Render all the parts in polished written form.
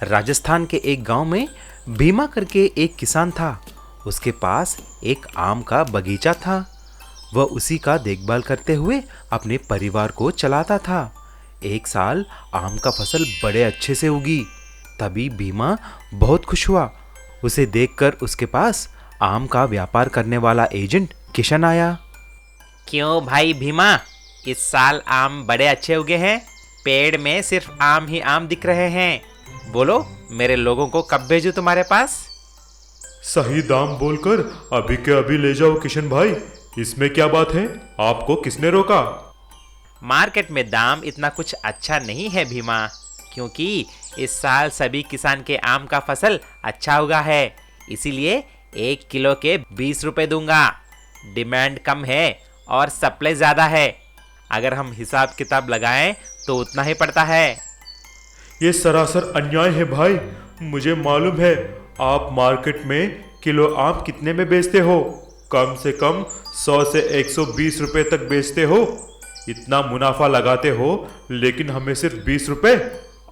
राजस्थान के एक गांव में भीमा करके एक किसान था। उसके पास एक आम का बगीचा था। वह उसी का देखभाल करते हुए अपने परिवार को चलाता था। एक साल आम का फसल बड़े अच्छे से उगी। तभी भीमा बहुत खुश हुआ। उसे देखकर उसके पास आम का व्यापार करने वाला एजेंट किशन आया। क्यों भाई भीमा, इस साल आम बड़े अच्छे उगे हैं। पेड़ में सिर्फ आम ही आम दिख रहे हैं। बोलो, मेरे लोगों को कब भेजूं तुम्हारे पास? सही दाम बोलकर अभी के अभी ले जाओ किशन भाई। इसमें क्या बात है? आपको किसने रोका? मार्केट में दाम इतना कुछ अच्छा नहीं है भीमा, क्योंकि इस साल सभी किसान के आम का फसल अच्छा उगा है। इसीलिए 1 किलो के 20 रुपए दूंगा। डिमांड कम है और सप्लाई ज्यादा है। अगर हम हिसाब किताब लगाएं तो उतना ही पड़ता है। ये सरासर अन्याय है भाई। मुझे मालूम है आप मार्केट में किलो आम कितने में बेचते हो। कम से कम 100 से 120 रुपए तक बेचते हो। इतना मुनाफा लगाते हो, लेकिन हमें सिर्फ 20 रुपए।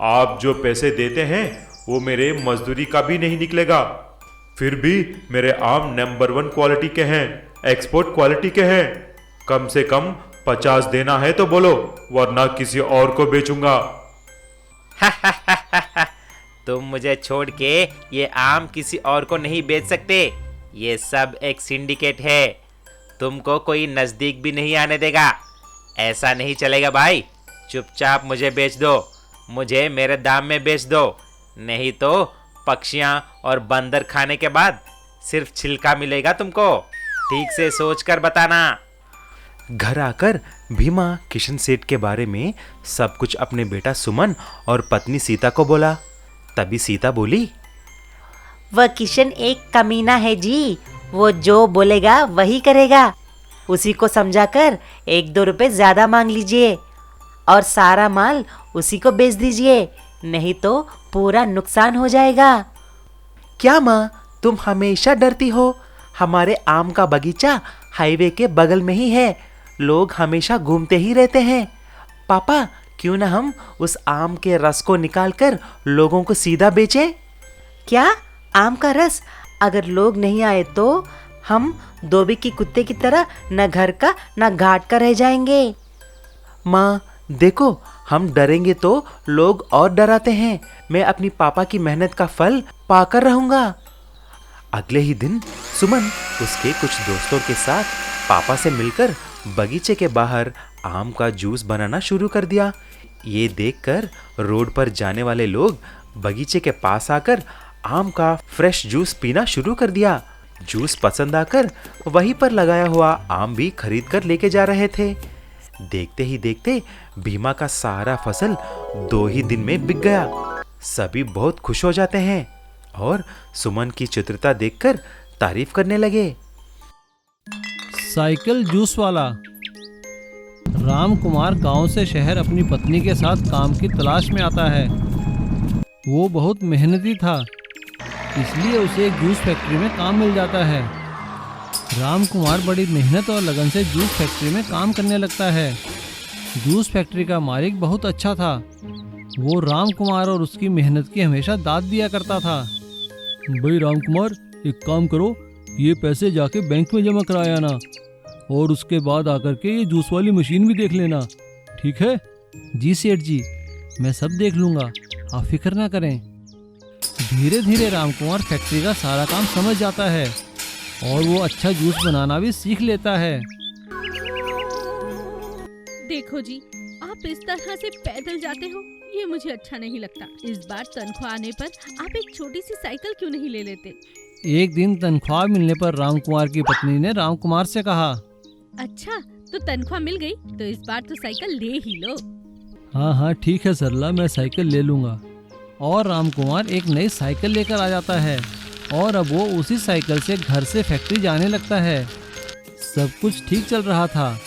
आप जो पैसे देते हैं वो मेरे मजदूरी का भी नहीं निकलेगा। फिर भी मेरे आम नंबर 1 क्वालिटी के हैं, एक्सपोर्ट क्वालिटी के हैं। कम से कम 50 देना है तो बोलो, वरना किसी और को बेचूंगा। तुम मुझे छोड़ के ये आम किसी और को नहीं बेच सकते। ये सब एक सिंडिकेट है। तुमको कोई नजदीक भी नहीं आने देगा। ऐसा नहीं चलेगा भाई। चुपचाप मुझे बेच दो। मुझे मेरे दाम में बेच दो, नहीं तो पक्षियां और बंदर खाने के बाद सिर्फ छिलका मिलेगा तुमको। ठीक से सोच कर बताना। घर आकर भीमा किशन सेठ के बारे में सब कुछ अपने बेटा सुमन और पत्नी सीता को बोला। तभी सीता बोली, वह किशन एक कमीना है जी। वो जो बोलेगा वही करेगा। उसी को समझाकर 1-2 रुपए ज्यादा मांग लीजिए और सारा माल उसी को बेच दीजिए, नहीं तो पूरा नुकसान हो जाएगा। क्या माँ, तुम हमेशा डरती हो? हमारे आम का बगीचा हाईवे के बगल में ही है। लोग हमेशा घूमते ही रहते हैं। पापा, क्यों ना हम उस आम के रस को निकालकर लोगों को सीधा बेचें? क्या? आम का रस? अगर लोग नहीं आए तो हम धोबी की कुत्ते की तरह न घर का न घाट का रह जाएंगे। माँ देखो, हम डरेंगे तो लोग और डराते हैं। मैं अपनी पापा की मेहनत का फल पाकर रहूंगा। अगले ही दिन सुमन उसके कुछ दोस्तों के साथ पापा से मिलकर बगीचे के बाहर आम का जूस बनाना शुरू कर दिया। ये देखकर रोड पर जाने वाले लोग बगीचे के पास आकर आम का फ्रेश जूस पीना शुरू कर दिया। जूस पसंद आकर वहीं पर लगाया हुआ आम भी खरीद कर लेके जा रहे थे। देखते ही देखते भीमा का सारा फसल 2 ही दिन में बिक गया। सभी बहुत खुश हो जाते हैं और सुमन की चित्रता देखकर तारीफ करने लगे। साइकिल जूस वाला। राम कुमार गांव से शहर अपनी पत्नी के साथ काम की तलाश में आता है। वो बहुत मेहनती था, इसलिए उसे एक जूस फैक्ट्री में काम मिल जाता है। राम कुमार बड़ी मेहनत और लगन से जूस फैक्ट्री में काम करने लगता है। जूस फैक्ट्री का मालिक बहुत अच्छा था। वो राम कुमार और उसकी मेहनत की हमेशा दाद दिया करता था। भाई राम कुमार, एक काम करो, ये पैसे जाके बैंक में जमा कराया ना, और उसके बाद आकर के ये जूस वाली मशीन भी देख लेना, ठीक है? जी सेठ जी, मैं सब देख लूँगा, आप फिक्र ना करें। धीरे धीरे राम कुमार फैक्ट्री का सारा काम समझ जाता है और वो अच्छा जूस बनाना भी सीख लेता है। देखो जी, आप इस तरह से पैदल जाते हो, ये मुझे अच्छा नहीं लगता। इस बार तनख्वाह आने पर आप एक छोटी सी साइकिल क्यों नहीं ले लेते? एक दिन तनख्वाह मिलने पर राम कुमार की पत्नी ने राम कुमार से कहा, अच्छा, तो तनख्वाह मिल गई तो इस बार तो साइकिल ले ही लो। हाँ हाँ ठीक है सरला, मैं साइकिल ले लूँगा। और राम कुमार एक नई साइकिल लेकर आ जाता है और अब वो उसी साइकिल से घर से फैक्ट्री जाने लगता है। सब कुछ ठीक चल रहा था,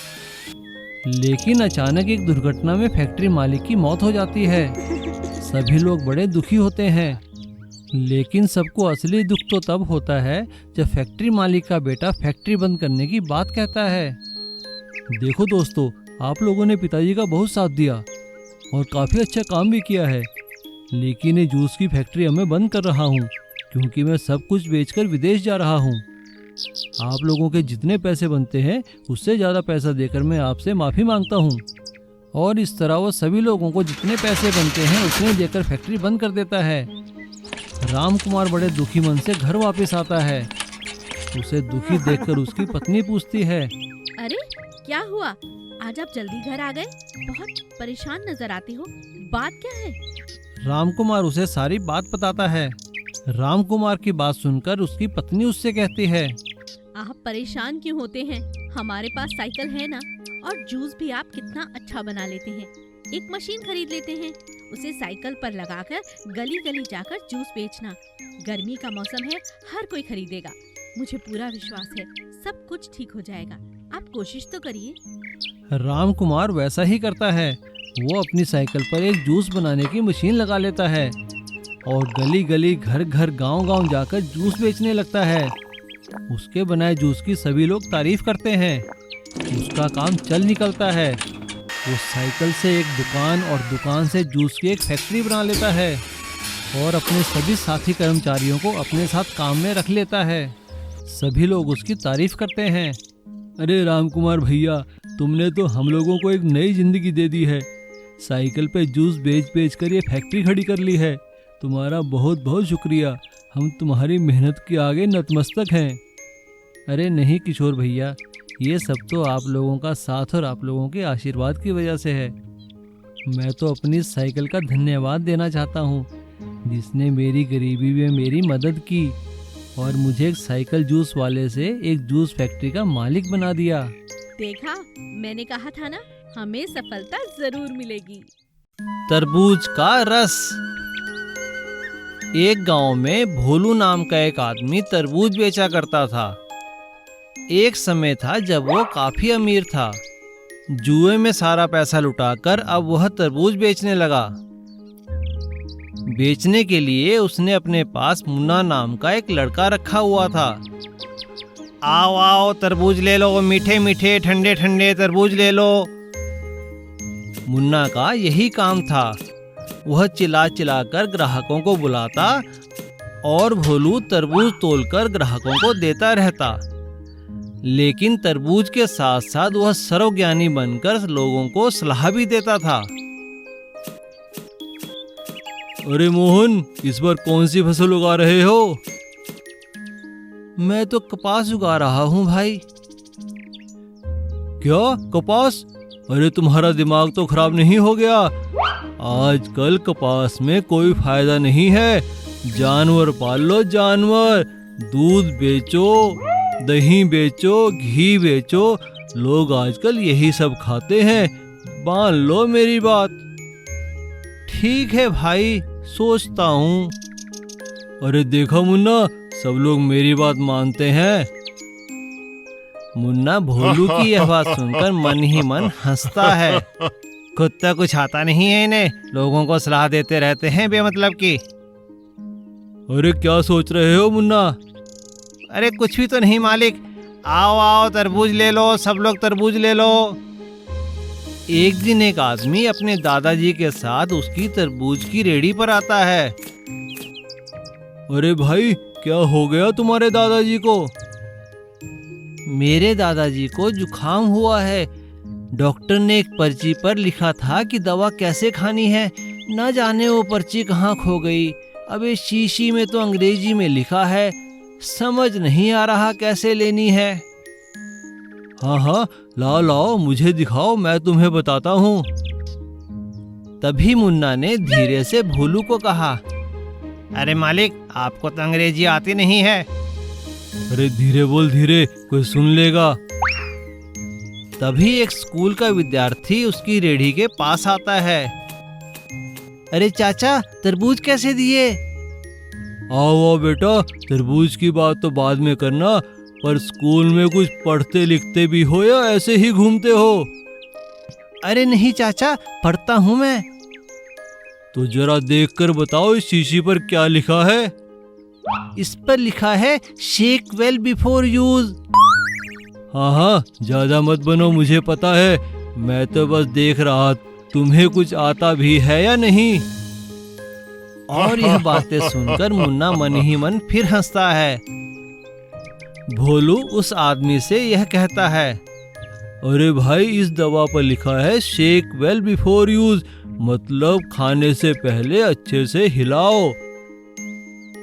लेकिन अचानक एक दुर्घटना में फैक्ट्री मालिक की मौत हो जाती है। सभी लोग बड़े दुखी होते हैं, लेकिन सबको असली दुख तो तब होता है जब फैक्ट्री मालिक का बेटा फैक्ट्री बंद करने की बात कहता है। देखो दोस्तों, आप लोगों ने पिताजी का बहुत साथ दिया और काफ़ी अच्छा काम भी किया है, लेकिन ये जूस की फैक्ट्री अब मैं बंद कर रहा हूँ, क्योंकि मैं सब कुछ बेचकर विदेश जा रहा हूँ। आप लोगों के जितने पैसे बनते हैं उससे ज़्यादा पैसा देकर मैं आपसे माफ़ी मांगता हूँ। और इस तरह वो सभी लोगों को जितने पैसे बनते हैं उतने देकर फैक्ट्री बंद कर देता है। राम कुमार बड़े दुखी मन से घर वापस आता है। उसे दुखी देखकर उसकी पत्नी पूछती है, अरे क्या हुआ, आज आप जल्दी घर आ गए? बहुत परेशान नजर आते हो, बात क्या है? राम कुमार उसे सारी बात बताता है। राम कुमार की बात सुनकर उसकी पत्नी उससे कहती है, आप परेशान क्यों होते हैं? हमारे पास साइकिल है ना, और जूस भी आप कितना अच्छा बना लेते हैं। एक मशीन खरीद लेते हैं, उसे साइकिल पर लगाकर गली गली जाकर जूस बेचना। गर्मी का मौसम है, हर कोई खरीदेगा। मुझे पूरा विश्वास है सब कुछ ठीक हो जाएगा। आप कोशिश तो करिए। राम कुमार वैसा ही करता है। वो अपनी साइकिल पर एक जूस बनाने की मशीन लगा लेता है और गली गली घर घर गांव गांव जाकर जूस बेचने लगता है। उसके बनाए जूस की सभी लोग तारीफ करते हैं। उसका काम चल निकलता है। वो साइकिल से एक दुकान और दुकान से जूस की एक फैक्ट्री बना लेता है और अपने सभी साथी कर्मचारियों को अपने साथ काम में रख लेता है। सभी लोग उसकी तारीफ करते हैं। अरे राम कुमार भैया, तुमने तो हम लोगों को एक नई जिंदगी दे दी है। साइकिल पे जूस बेच बेच कर ये फैक्ट्री खड़ी कर ली है। तुम्हारा बहुत बहुत शुक्रिया। हम तुम्हारी मेहनत के आगे नतमस्तक हैं। अरे नहीं किशोर भैया, ये सब तो आप लोगों का साथ और आप लोगों के आशीर्वाद की वजह से है। मैं तो अपनी साइकिल का धन्यवाद देना चाहता हूँ, जिसने मेरी गरीबी में मेरी मदद की और मुझे एक साइकिल जूस वाले से एक जूस फैक्ट्री का मालिक बना दिया। देखा, मैंने कहा था ना, हमें सफलता जरूर मिलेगी। तरबूज का रस। एक गांव में भोलू नाम का एक आदमी तरबूज बेचा करता था। एक समय था जब वो काफी अमीर था। जुए में सारा पैसा लुटाकर अब वह तरबूज बेचने लगा। बेचने के लिए उसने अपने पास मुन्ना नाम का एक लड़का रखा हुआ था। आओ आओ तरबूज ले लो, मीठे मीठे ठंडे ठंडे तरबूज ले लो। मुन्ना का यही काम था। वह चिल्ला चिल्ला कर ग्राहकों को बुलाता और भोलू तरबूज तोलकर ग्राहकों को देता रहता। लेकिन तरबूज के साथ साथ वह सर्वज्ञानी बनकर लोगों को सलाह भी देता था। अरे मोहन, इस बार कौन सी फसल उगा रहे हो? मैं तो कपास उगा रहा हूँ भाई। क्या कपास? अरे तुम्हारा दिमाग तो खराब नहीं हो गया? आजकल कपास में कोई फायदा नहीं है। जानवर पाल लो, जानवर। दूध बेचो, दही बेचो, घी बेचो। लोग आजकल यही सब खाते हैं। मान लो मेरी बात। ठीक है भाई, सोचता हूँ। अरे देखा मुन्ना, सब लोग मेरी बात मानते हैं। मुन्ना भोलू की यह बात सुनकर मन ही मन हंसता है। खुद तो कुछ आता नहीं है इन्हें, लोगों को सलाह देते रहते हैं बेमतलब की। अरे क्या सोच रहे हो मुन्ना? अरे कुछ भी तो नहीं मालिक। आओ आओ तरबूज ले लो, सब लोग तरबूज ले लो। एक दिन एक आदमी अपने दादाजी के साथ उसकी तरबूज की रेहड़ी पर आता है। अरे भाई, क्या हो गया तुम्हारे दादाजी को? मेरे दादाजी को जुकाम हुआ है। डॉक्टर ने एक पर्ची पर लिखा था कि दवा कैसे खानी है। न जाने वो पर्ची कहाँ खो गई। अब इस शीशी में तो अंग्रेजी में लिखा है, समझ नहीं आ रहा कैसे लेनी है। हाँ हाँ, लाओ लाओ, मुझे दिखाओ, मैं तुम्हें बताता हूँ। तभी मुन्ना ने धीरे से भोलू को कहा, अरे मालिक, आपको तो अंग्रेजी आती नहीं है। अरे धीरे बोल, धीरे, कोई सुन लेगा। तभी एक स्कूल का विद्यार्थी उसकी रेहड़ी के पास आता है। अरे चाचा, तरबूज कैसे दिए? आओ आओ बेटा, तरबूज की बात तो बाद में करना, पर स्कूल में कुछ पढ़ते लिखते भी हो या ऐसे ही घूमते हो? अरे नहीं चाचा, पढ़ता हूँ मैं। तो जरा देखकर बताओ इस शीशी पर क्या लिखा है? इस पर लिखा है शेक वेल बिफोर यूज। हाँ हाँ, ज्यादा मत बनो, मुझे पता है। मैं तो बस देख रहा, तुम्हें कुछ आता भी है या नहीं? और यह बातें सुनकर मुन्ना मन ही मन फिर हंसता है। भोलू उस आदमी से यह कहता है, अरे भाई, इस दवा पर लिखा है शेक वेल बिफोर यूज, मतलब खाने से पहले अच्छे से हिलाओ।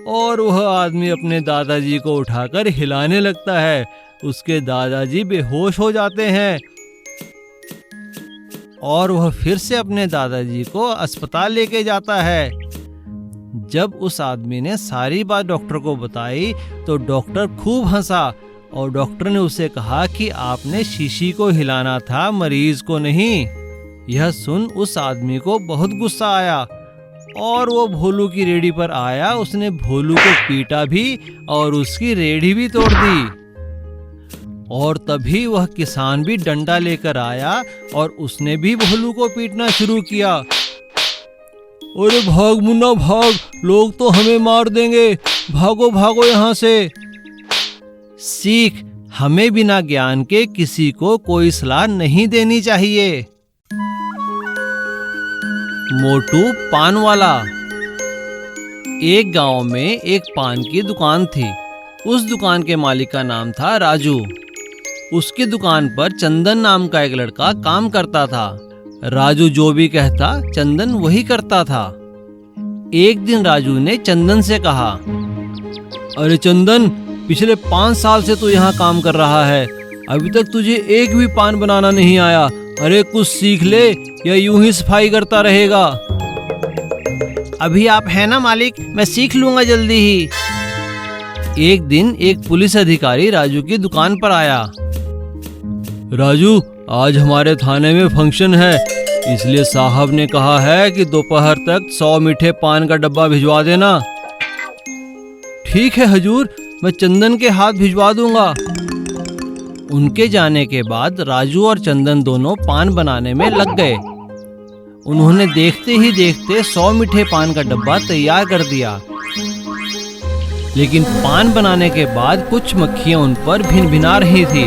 और वह आदमी अपने दादाजी को उठाकर हिलाने लगता है। उसके दादाजी बेहोश हो जाते हैं और वह फिर से अपने दादाजी को अस्पताल लेके जाता है। जब उस आदमी ने सारी बात डॉक्टर को बताई तो डॉक्टर खूब हंसा और डॉक्टर ने उसे कहा कि आपने शीशी को हिलाना था, मरीज को नहीं। यह सुन उस आदमी को बहुत गुस्सा आया और वो भोलू की रेडी पर आया। उसने भोलू को पीटा भी और उसकी रेडी भी तोड़ दी। और तभी वह किसान भी डंडा लेकर आया और उसने भी भोलू को पीटना शुरू किया। अरे भाग मुन्ना भाग, लोग तो हमें मार देंगे, भागो भागो यहाँ से। सीख, हमें बिना ज्ञान के किसी को कोई सलाह नहीं देनी चाहिए। मोटू पान वाला। एक गांव में एक पान की दुकान थी। उस दुकान के मालिक का नाम था राजू। उसकी दुकान पर चंदन नाम का एक लड़का काम करता था। राजू जो भी कहता चंदन वही करता था। एक दिन राजू ने चंदन से कहा, अरे चंदन, पिछले 5 साल से तू यहाँ काम कर रहा है, अभी तक तुझे एक भी पान बनाना नहीं आया। अरे कुछ सीख ले या यूं ही सफाई करता रहेगा। अभी आप है ना मालिक, मैं सीख लूंगा जल्दी ही। एक दिन एक पुलिस अधिकारी राजू की दुकान पर आया। राजू, आज हमारे थाने में फंक्शन है, इसलिए साहब ने कहा है कि दोपहर तक 100 मीठे पान का डब्बा भिजवा देना। ठीक है हुजूर, मैं चंदन के हाथ भिजवा दूंगा। उनके जाने के बाद राजू और चंदन दोनों पान बनाने में लग गए। उन्होंने देखते ही देखते 100 मीठे पान का डब्बा तैयार कर दिया। लेकिन पान बनाने के बाद कुछ मक्खियां उन पर भिनभिना रही थी।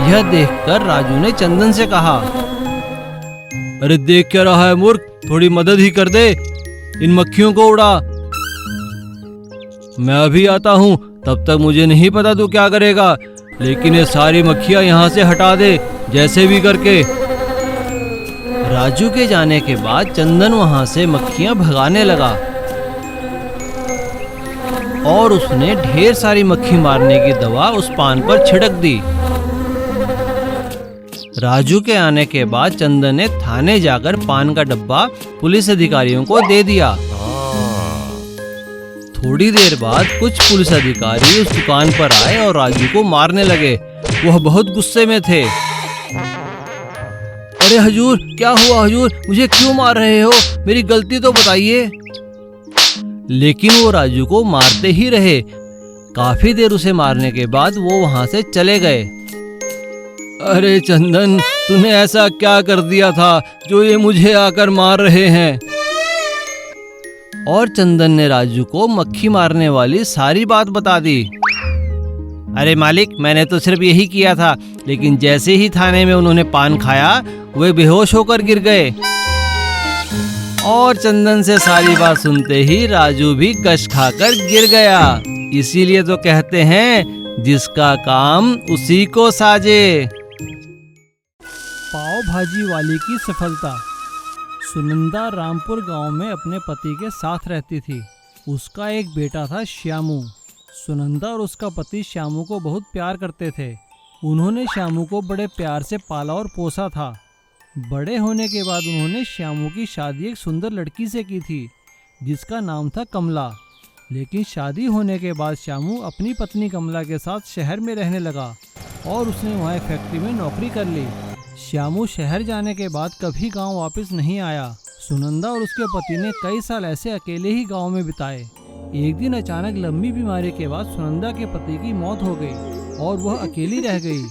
यह देखकर राजू ने चंदन से कहा, अरे देख क्या रहा है मूर्ख, थोड़ी मदद ही कर दे, इन मक्खियों को उड़ा। मैं अभी आता हूँ, तब तक मुझे नहीं पता तू क्या करेगा, लेकिन ये सारी मक्खियां यहाँ से हटा दे, जैसे भी करके। राजू के जाने के बाद चंदन वहां से मक्खियां भगाने लगा और उसने ढेर सारी मक्खी मारने की दवा उस पान पर छिड़क दी। राजू के आने के बाद चंदन ने थाने जाकर पान का डब्बा पुलिस अधिकारियों को दे दिया। थोड़ी देर बाद कुछ पुलिस अधिकारी उस दुकान पर आए और राजू को मारने लगे। वह बहुत गुस्से में थे। अरे हुजूर, क्या हुआ हुजूर, मुझे क्यों मार रहे हो, मेरी गलती तो बताइए। लेकिन वो राजू को मारते ही रहे। काफी देर उसे मारने के बाद वो वहां से चले गए। अरे चंदन, तूने ऐसा क्या कर दिया था जो ये मुझे आकर मार रहे हैं। और चंदन ने राजू को मक्खी मारने वाली सारी बात बता दी। अरे मालिक, मैंने तो सिर्फ यही किया था, लेकिन जैसे ही थाने में उन्होंने पान खाया वे बेहोश होकर गिर गए। और चंदन से सारी बात सुनते ही राजू भी कश खाकर गिर गया। इसीलिए तो कहते हैं, जिसका काम उसी को साजे। पाव भाजी वाली की सफलता। सुनंदा रामपुर गांव में अपने पति के साथ रहती थी। उसका एक बेटा था श्यामू। सुनंदा और उसका पति श्यामू को बहुत प्यार करते थे। उन्होंने श्यामू को बड़े प्यार से पाला और पोसा था। बड़े होने के बाद उन्होंने श्यामू की शादी एक सुंदर लड़की से की थी, जिसका नाम था कमला। लेकिन शादी होने के बाद श्यामू अपनी पत्नी कमला के साथ शहर में रहने लगा और उसने वहाँ एक फैक्ट्री में नौकरी कर ली। श्यामू शहर जाने के बाद कभी गांव वापस नहीं आया। सुनंदा और उसके पति ने कई साल ऐसे अकेले ही गांव में बिताए। एक दिन अचानक लंबी बीमारी के बाद सुनंदा के पति की मौत हो गई और वह अकेली रह गई।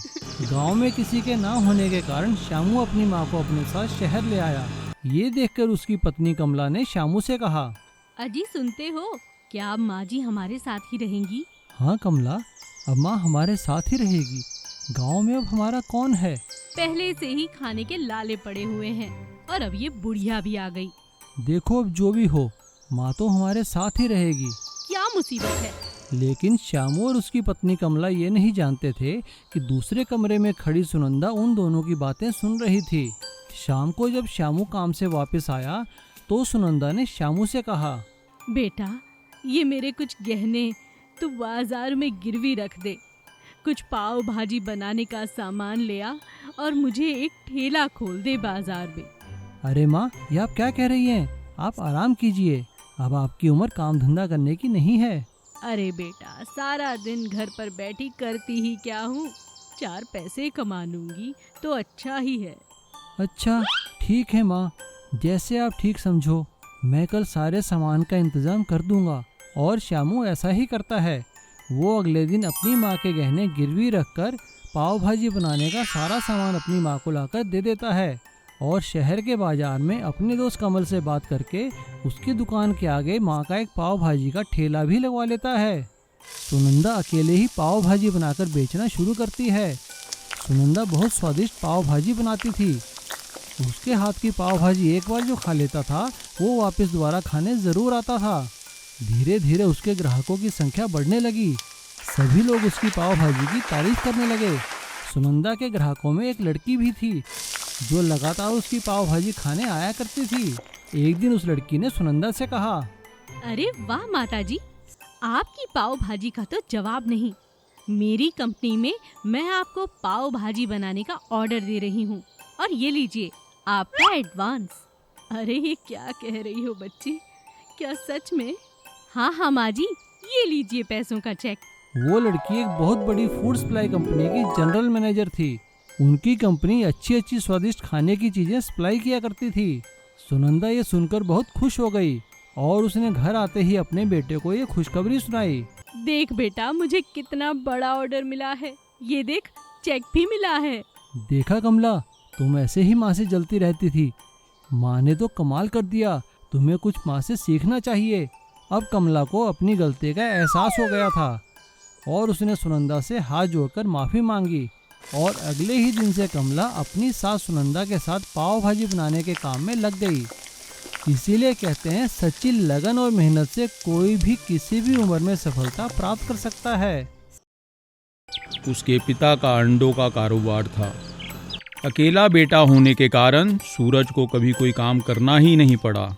गांव में किसी के ना होने के कारण श्यामू अपनी माँ को अपने साथ शहर ले आया। ये देखकर उसकी पत्नी कमला ने श्यामू से कहा, अजी सुनते हो, क्या अब माँ जी हमारे साथ ही रहेंगी? हाँ कमला, अब माँ हमारे साथ ही रहेगी। गांव में अब हमारा कौन है? पहले से ही खाने के लाले पड़े हुए हैं और अब ये बुढ़िया भी आ गई। देखो अब जो भी हो, माँ तो हमारे साथ ही रहेगी। क्या मुसीबत है? लेकिन श्यामू और उसकी पत्नी कमला ये नहीं जानते थे कि दूसरे कमरे में खड़ी सुनंदा उन दोनों की बातें सुन रही थी। शाम को जब श्यामू काम से वापस आया तो सुनंदा ने श्यामू से कहा, बेटा, ये मेरे कुछ गहने तू बाजार में गिरवी रख दे। कुछ पाव भाजी बनाने का सामान ले आ और मुझे एक ठेला खोल दे बाजार में। अरे माँ, ये आप क्या कह रही हैं? आप आराम कीजिए, अब आपकी उम्र काम धंधा करने की नहीं है। अरे बेटा, सारा दिन घर पर बैठी करती ही क्या हूँ, 4 पैसे कमा लूंगी तो अच्छा ही है। अच्छा ठीक है माँ, जैसे आप ठीक समझो। मैं कल सारे सामान का इंतजाम कर दूंगा। और श्यामू ऐसा ही करता है। वो अगले दिन अपनी माँ के गहने गिरवी रखकर पाव भाजी बनाने का सारा सामान अपनी माँ को लाकर दे देता है और शहर के बाजार में अपने दोस्त कमल से बात करके उसकी दुकान के आगे माँ का एक पाव भाजी का ठेला भी लगवा लेता है। सुनंदा अकेले ही पाव भाजी बनाकर बेचना शुरू करती है। सुनंदा बहुत स्वादिष्ट पाव भाजी बनाती थी। उसके हाथ की पाव भाजी एक बार जो खा लेता था वो वापस दोबारा खाने ज़रूर आता था। धीरे धीरे उसके ग्राहकों की संख्या बढ़ने लगी। सभी लोग उसकी पाव भाजी की तारीफ करने लगे। सुनंदा के ग्राहकों में एक लड़की भी थी जो लगातार उसकी पाव भाजी खाने आया करती थी। एक दिन उस लड़की ने सुनंदा से कहा, अरे वाह माताजी, आपकी पाव भाजी का तो जवाब नहीं। मेरी कंपनी में मैं आपको पाव भाजी बनाने का ऑर्डर दे रही हूँ और ये लीजिए आपका एडवांस। अरे ये क्या कह रही हो बच्ची, क्या सच में? हाँ माँ जी, ये लीजिए पैसों का चेक। वो लड़की एक बहुत बड़ी फूड सप्लाई कंपनी की जनरल मैनेजर थी। उनकी कंपनी अच्छी अच्छी स्वादिष्ट खाने की चीजें सप्लाई किया करती थी। सुनंदा ये सुनकर बहुत खुश हो गई और उसने घर आते ही अपने बेटे को ये खुशखबरी सुनाई। देख बेटा, मुझे कितना बड़ा ऑर्डर मिला है, ये देख चेक भी मिला है। देखा कमला, तुम ऐसे ही माँ से जलती रहती थी। माँ ने तो कमाल कर दिया, तुम्हें कुछ माँ से सीखना चाहिए। अब कमला को अपनी गलती का एहसास हो गया था और उसने सुनंदा से हाथ जोड़कर माफ़ी मांगी और अगले ही दिन से कमला अपनी सास सुनंदा के साथ पाव भाजी बनाने के काम में लग गई। इसीलिए कहते हैं सच्ची लगन और मेहनत से कोई भी किसी भी उम्र में सफलता प्राप्त कर सकता है। उसके पिता का अंडों का कारोबार था। अकेला बेटा होने के कारण सूरज को कभी कोई काम करना ही नहीं पड़ा।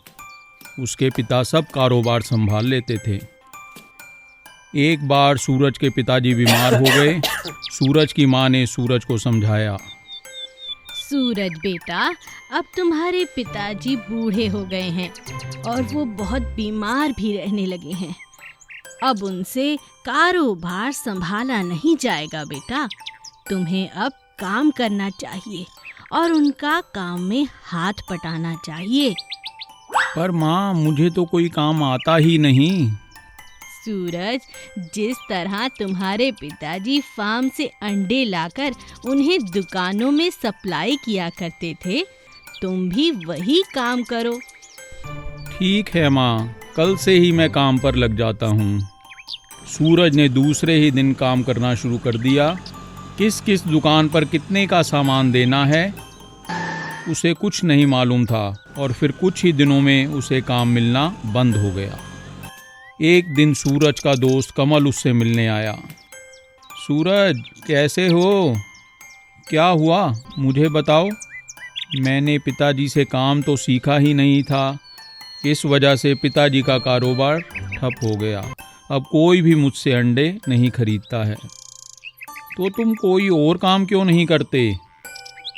उसके पिता सब कारोबार संभाल लेते थे। एक बार सूरज के पिताजी बीमार हो गए। सूरज की माँ ने सूरज को समझाया, सूरज बेटा, अब तुम्हारे पिताजी बूढ़े हो गए हैं और वो बहुत बीमार भी रहने लगे हैं। अब उनसे कारोबार संभाला नहीं जाएगा बेटा। तुम्हें अब काम करना चाहिए और उनका काम में हाथ पटाना चाहिए। पर माँ, मुझे तो कोई काम आता ही नहीं। सूरज, जिस तरह तुम्हारे पिताजी फार्म से अंडे लाकर उन्हें दुकानों में सप्लाई किया करते थे, तुम भी वही काम करो। ठीक है माँ, कल से ही मैं काम पर लग जाता हूँ। सूरज ने दूसरे ही दिन काम करना शुरू कर दिया। किस किस दुकान पर कितने का सामान देना है उसे कुछ नहीं मालूम था और फिर कुछ ही दिनों में उसे काम मिलना बंद हो गया। एक दिन सूरज का दोस्त कमल उससे मिलने आया। सूरज, कैसे हो? क्या हुआ, मुझे बताओ। मैंने पिताजी से काम तो सीखा ही नहीं था। इस वजह से पिताजी का कारोबार ठप हो गया। अब कोई भी मुझसे अंडे नहीं खरीदता है। तो तुम कोई और काम क्यों नहीं करते?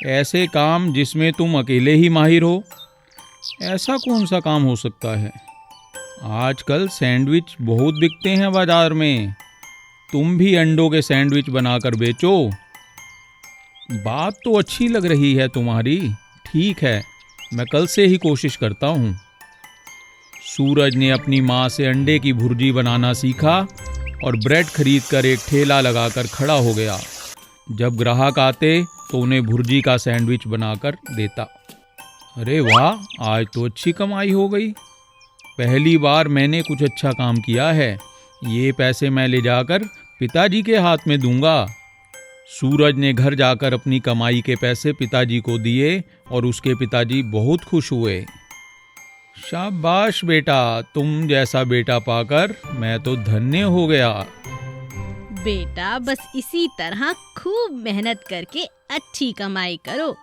ऐसे काम जिसमें तुम अकेले ही माहिर हो। ऐसा कौन सा काम हो सकता है? आजकल सैंडविच बहुत बिकते हैं बाजार में। तुम भी अंडों के सैंडविच बनाकर बेचो। बात तो अच्छी लग रही है तुम्हारी। ठीक है, मैं कल से ही कोशिश करता हूँ। सूरज ने अपनी माँ से अंडे की भुर्जी बनाना सीखा और ब्रेड खरीदकर एक ठेला लगाकर खड़ा हो गया। जब ग्राहक आते तो उन्हें भुर्जी का सैंडविच बनाकर देता। अरे वाह, आज तो अच्छी कमाई हो गई। पहली बार मैंने कुछ अच्छा काम किया है। ये पैसे मैं ले जाकर पिताजी के हाथ में दूंगा। सूरज ने घर जाकर अपनी कमाई के पैसे पिताजी को दिए और उसके पिताजी बहुत खुश हुए। शाबाश बेटा, तुम जैसा बेटा पाकर मैं तो धन्य हो गया। बेटा बस इसी तरह खूब मेहनत करके अच्छी कमाई करो।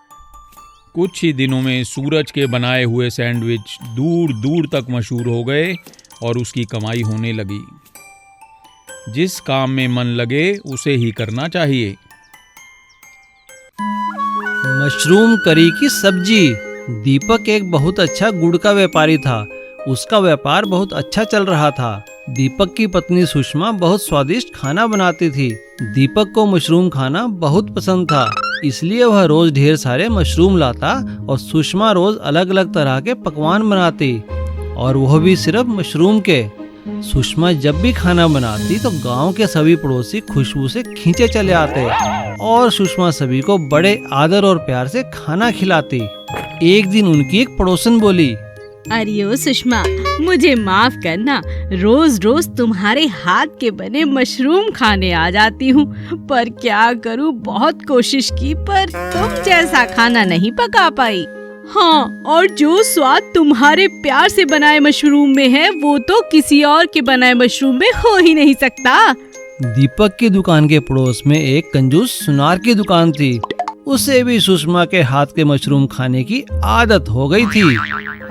कुछ ही दिनों में सूरज के बनाए हुए सैंडविच दूर दूर तक मशहूर हो गए और उसकी कमाई होने लगी। जिस काम में मन लगे उसे ही करना चाहिए। मशरूम करी की सब्जी। दीपक एक बहुत अच्छा गुड़ का व्यापारी था। उसका व्यापार बहुत अच्छा चल रहा था। दीपक की पत्नी सुषमा बहुत स्वादिष्ट खाना बनाती थी। दीपक को मशरूम खाना बहुत पसंद था, इसलिए वह रोज ढेर सारे मशरूम लाता और सुषमा रोज अलग अलग तरह के पकवान बनाती, और वह भी सिर्फ मशरूम के। सुषमा जब भी खाना बनाती तो गांव के सभी पड़ोसी खुशबू से खींचे चले आते और सुषमा सभी को बड़े आदर और प्यार से खाना खिलाती। एक दिन उनकी एक पड़ोसन बोली, अरे ओ सुषमा, मुझे माफ करना, रोज रोज तुम्हारे हाथ के बने मशरूम खाने आ जाती हूँ, पर क्या करूँ, बहुत कोशिश की पर तुम जैसा खाना नहीं पका पाई। हाँ, और जो स्वाद तुम्हारे प्यार से बनाए मशरूम में है वो तो किसी और के बनाए मशरूम में हो ही नहीं सकता। दीपक की दुकान के पड़ोस में एक कंजूस सुनार की दुकान थी। उसे भी सुषमा के हाथ के मशरूम खाने की आदत हो गई थी।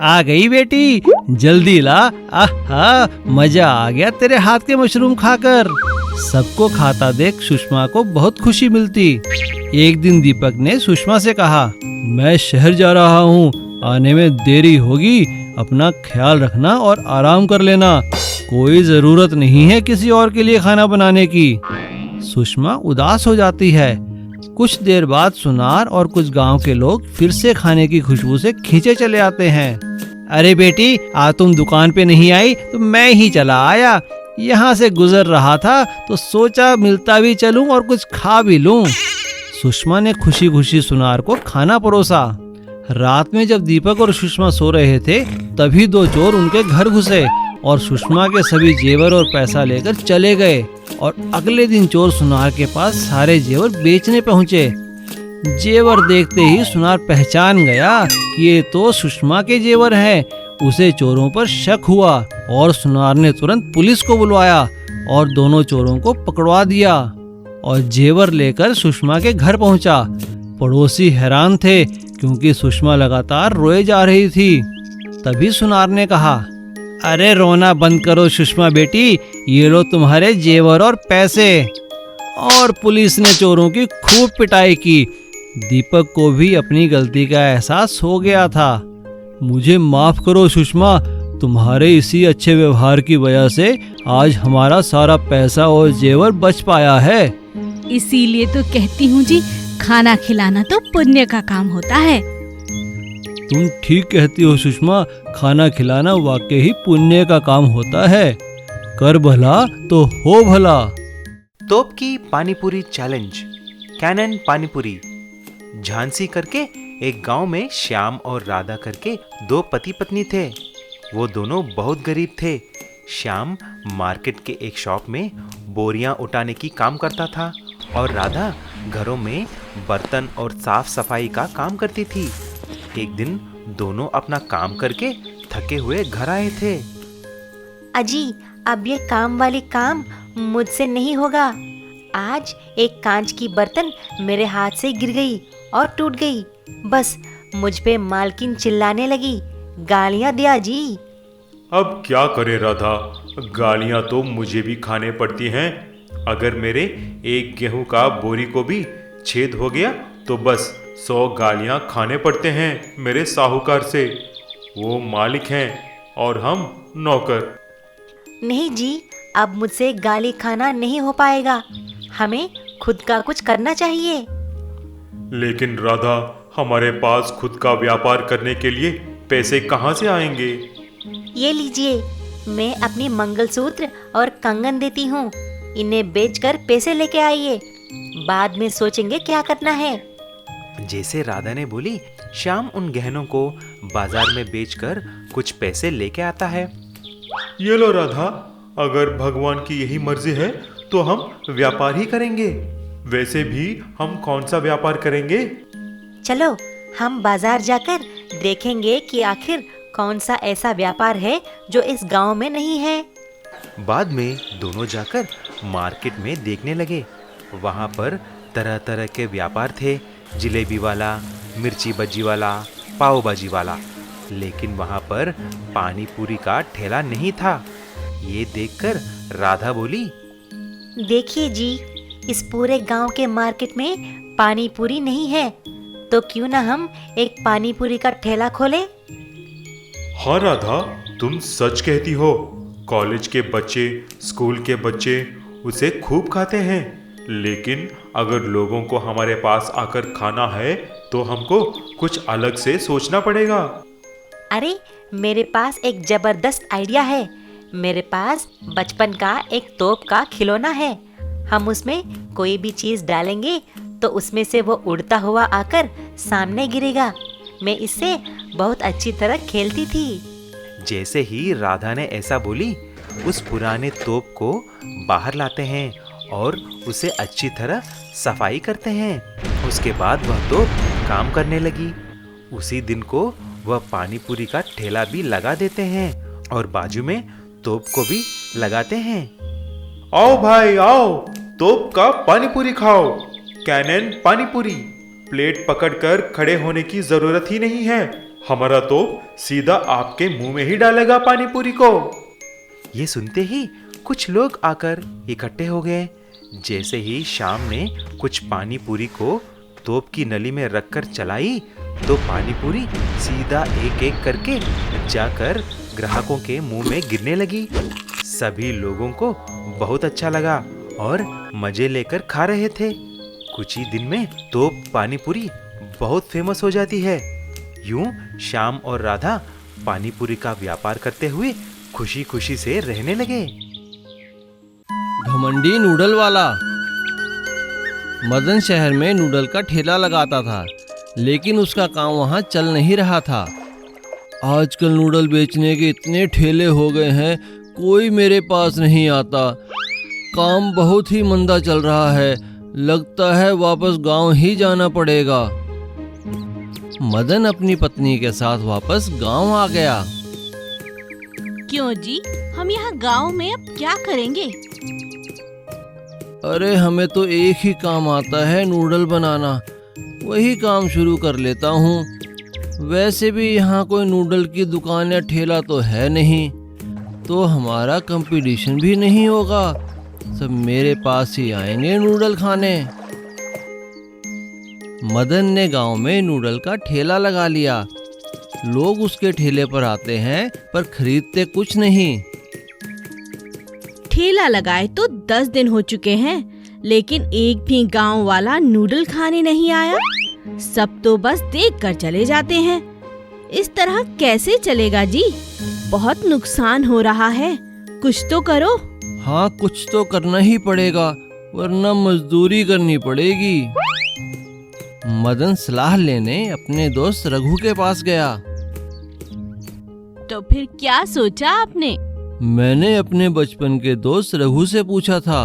आ गई बेटी, जल्दी ला, आहा मजा आ गया तेरे हाथ के मशरूम खाकर। सबको खाता देख सुषमा को बहुत खुशी मिलती। एक दिन दीपक ने सुषमा से कहा, मैं शहर जा रहा हूँ, आने में देरी होगी, अपना ख्याल रखना और आराम कर लेना, कोई जरूरत नहीं है किसी और के लिए खाना बनाने की। सुषमा उदास हो जाती है। कुछ देर बाद सुनार और कुछ गांव के लोग फिर से खाने की खुशबू से खींचे चले आते हैं। अरे बेटी, आज तुम दुकान पे नहीं आई तो मैं ही चला आया। यहाँ से गुजर रहा था तो सोचा मिलता भी चलूं और कुछ खा भी लूं। सुषमा ने खुशी खुशी सुनार को खाना परोसा। रात में जब दीपक और सुषमा सो रहे थे तभी दो चोर उनके घर घुसे और सुषमा के सभी जेवर और पैसा लेकर चले गए। और अगले दिन चोर सुनार के पास सारे जेवर बेचने पहुँचे। जेवर देखते ही सुनार पहचान गया कि ये तो सुषमा के जेवर हैं। उसे चोरों पर शक हुआ और सुनार ने तुरंत पुलिस को बुलवाया और दोनों चोरों को पकड़वा दिया और जेवर लेकर सुषमा के घर पहुंचा। पड़ोसी हैरान थे क्योंकि सुषमा लगातार रोए जा रही थी। तभी सुनार ने कहा, अरे रोना बंद करो सुषमा बेटी, ये लो तुम्हारे जेवर और पैसे। और पुलिस ने चोरों की खूब पिटाई की। दीपक को भी अपनी गलती का एहसास हो गया था। मुझे माफ करो सुषमा, तुम्हारे इसी अच्छे व्यवहार की वजह से आज हमारा सारा पैसा और जेवर बच पाया है। इसीलिए तो कहती हूँ जी, खाना खिलाना तो पुण्य का काम होता है। तुम ठीक कहती हो सुषमा, खाना खिलाना वाकई ही पुण्य का काम होता है। कर भला तो हो भला। तोप की पानीपुरी चैलेंज। कैनन पानीपुरी। झांसी करके एक गांव में श्याम और राधा करके दो पति पत्नी थे। वो दोनों बहुत गरीब थे। श्याम मार्केट के एक शॉप में बोरियां उठाने की काम करता था और राधा घरों में बर्तन और साफ सफाई का काम करती थी। एक दिन दोनों अपना काम करके थके हुए घर आए थे। अजी, अब ये काम वाली काम मुझसे नहीं होगा। आज एक कांच की बर्तन मेरे हाथ से गिर गई और टूट गई। बस मुझ पे मालकिन चिल्लाने लगी, गालियां दिया जी। अब क्या करे राधा, गालियां तो मुझे भी खाने पड़ती हैं। अगर मेरे एक गेहूं का बोरी को भी छेद हो गया तो बस 100 गालियां खाने पड़ते हैं मेरे साहूकार से। वो मालिक हैं और हम नौकर। नहीं जी, अब मुझसे गाली खाना नहीं हो पाएगा। हमें खुद का कुछ करना चाहिए। लेकिन राधा, हमारे पास खुद का व्यापार करने के लिए पैसे कहाँ से आएंगे? ये लीजिए, मैं अपनी मंगलसूत्र और कंगन देती हूँ। इन्हें बेचकर पैसे लेके आइए, बाद में सोचेंगे क्या करना है। जैसे राधा ने बोली, श्याम उन गहनों को बाजार में बेचकर कुछ पैसे लेके आता है। ये लो राधा, अगर भगवान की यही मर्जी है तो हम व्यापार ही करेंगे। वैसे भी हम कौन सा व्यापार करेंगे? चलो हम बाजार जाकर देखेंगे कि आखिर कौन सा ऐसा व्यापार है जो इस गांव में नहीं है। बाद में दोनों जाकर मार्केट में देखने लगे। वहाँ पर तरह तरह के व्यापार थे, जलेबी वाला, मिर्ची बज्जी वाला, पाव भाजी वाला। लेकिन वहाँ पर पानी पूरी का ठेला नहीं था। ये देखकर राधा बोली, देखिए जी, इस पूरे गांव के मार्केट में पानी पूरी नहीं है, तो क्यों ना हम एक पानी पूरी का ठेला खोलें? हाँ राधा, तुम सच कहती हो। कॉलेज के बच्चे, स्कूल के बच्चे उसे खूब खाते हैं। लेकिन अगर लोगों को हमारे पास आकर खाना है तो हमको कुछ अलग से सोचना पड़ेगा। अरे, मेरे पास एक जबरदस्त आइडिया है। मेरे पास बचपन का एक तोप का खिलौना है। हम उसमें कोई भी चीज डालेंगे तो उसमें से वो उड़ता हुआ आकर सामने गिरेगा। मैं इससे बहुत अच्छी तरह खेलती थी। जैसे ही राधा ने ऐसा बोली, उस पुराने तोप को बाहर लाते हैं और उसे अच्छी तरह सफाई करते हैं। उसके बाद वह तोप काम करने लगी। उसी दिन को वह पानी पूरी का ठेला भी लगा देते हैं और बाजू में तोप को भी लगाते हैं। आओ भाई आओ, तोप का पानी पूरी खाओ। कैनन पानी पूरी। प्लेट पकड़कर खड़े होने की जरूरत ही नहीं है। हमारा तोप सीधा आपके मुंह में ही डालेगा पानी पूरी को। ये सुनते ही कुछ लोग आकर इकट्ठे हो गए। जैसे ही शाम ने कुछ पानी पूरी को तोप की नली में रखकर चलाई तो पानी पूरी सीधा एक एक करके जाकर ग्राहकों के मुंह में गिरने लगी। सभी लोगों को बहुत अच्छा लगा और मजे लेकर खा रहे थे। कुछ ही दिन में तोप पानी पूरी बहुत फेमस हो जाती है। यूं श्याम और राधा पानी पूरी का व्यापार करते हुए खुशी खुशी से रहने लगे। घमंडी नूडल वाला। मदन शहर में नूडल का ठेला लगाता था, लेकिन उसका काम वहाँ चल नहीं रहा था। आजकल नूडल बेचने के इतने ठेले हो गए हैं, कोई मेरे पास नहीं आता। काम बहुत ही मंदा चल रहा है। लगता है वापस गांव ही जाना पड़ेगा। मदन अपनी पत्नी के साथ वापस गांव आ गया। क्यों जी, हम यहाँ गांव में अब क्या करेंगे? अरे, हमें तो एक ही काम आता है, नूडल बनाना। वही काम शुरू कर लेता हूँ। वैसे भी यहाँ कोई नूडल की दुकान या ठेला तो है नहीं, तो हमारा कंपटीशन भी नहीं होगा। सब मेरे पास ही आएंगे नूडल खाने। मदन ने गांव में नूडल का ठेला लगा लिया। लोग उसके ठेले पर आते हैं पर खरीदते कुछ नहीं। ठेला लगाए तो 10 दिन हो चुके हैं, लेकिन एक भी गांव वाला नूडल खाने नहीं आया। सब तो बस देख कर चले जाते हैं। इस तरह कैसे चलेगा जी? बहुत नुकसान हो रहा है। कुछ तो करो। हाँ, कुछ तो करना ही पड़ेगा, वरना मजदूरी करनी पड़ेगी। मदन सलाह लेने अपने दोस्त रघु के पास गया। तो फिर क्या सोचा आपने? मैंने अपने बचपन के दोस्त रघु से पूछा था।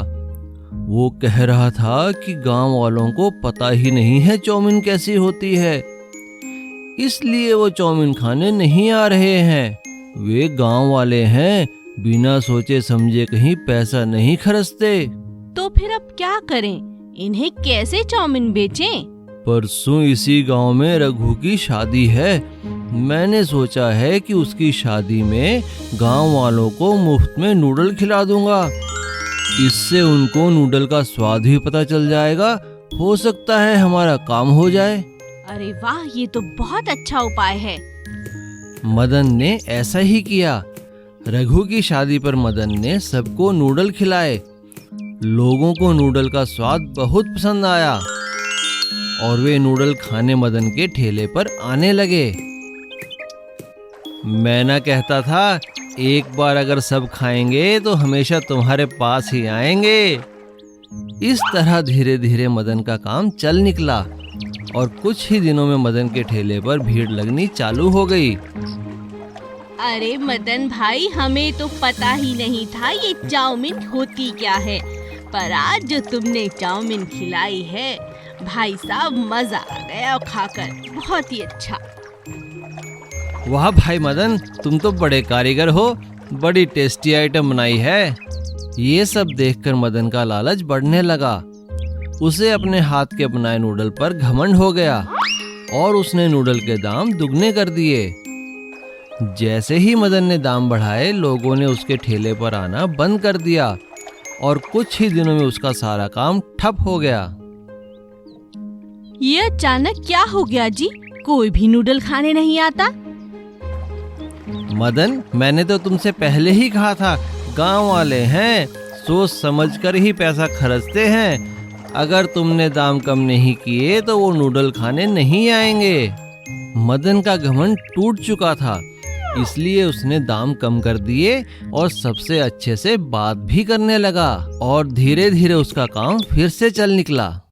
वो कह रहा था कि गांव वालों को पता ही नहीं है चाउमीन कैसी होती है, इसलिए वो चाउमीन खाने नहीं आ रहे हैं। वे गांव वाले हैं, बिना सोचे समझे कहीं पैसा नहीं खर्चते। तो फिर अब क्या करें? इन्हें कैसे चाउमीन बेचें? परसों इसी गांव में रघु की शादी है। मैंने सोचा है कि उसकी शादी में गांव वालों को मुफ्त में नूडल खिला दूंगा। इससे उनको नूडल का स्वाद भी पता चल जाएगा। हो सकता है हमारा काम हो जाए। अरे वाह, ये तो बहुत अच्छा उपाय है। मदन ने ऐसा ही किया। रघु की शादी पर मदन ने सबको नूडल खिलाए। लोगों को नूडल का स्वाद बहुत पसंद आया और वे नूडल खाने मदन के ठेले पर आने लगे। मैं ना कहता था, एक बार अगर सब खाएंगे तो हमेशा तुम्हारे पास ही आएंगे। इस तरह धीरे धीरे मदन का काम चल निकला और कुछ ही दिनों में मदन के ठेले पर भीड़ लगनी चालू हो गई। अरे मदन भाई, हमें तो पता ही नहीं था ये चाउमीन होती क्या है, पर आज जो तुमने चाउमीन खिलाई है, भाई साहब मजा आ गया खाकर। बहुत ही अच्छा। वाह भाई मदन, तुम तो बड़े कारीगर हो, बड़ी टेस्टी आइटम बनाई है। ये सब देखकर मदन का लालच बढ़ने लगा। उसे अपने हाथ के बनाए नूडल पर घमंड हो गया और उसने नूडल के दाम दुगने कर दिए। जैसे ही मदन ने दाम बढ़ाए, लोगों ने उसके ठेले पर आना बंद कर दिया और कुछ ही दिनों में उसका सारा काम ठप हो गया। ये अचानक क्या हो गया जी? कोई भी नूडल खाने नहीं आता। मदन, मैंने तो तुमसे पहले ही कहा था, गांव वाले हैं, सोच समझकर ही पैसा खर्चते हैं। अगर तुमने दाम कम नहीं किए तो वो नूडल खाने नहीं आएंगे। मदन का घमंड टूट चुका था, इसलिए उसने दाम कम कर दिए और सबसे अच्छे से बात भी करने लगा और धीरे धीरे उसका काम फिर से चल निकला।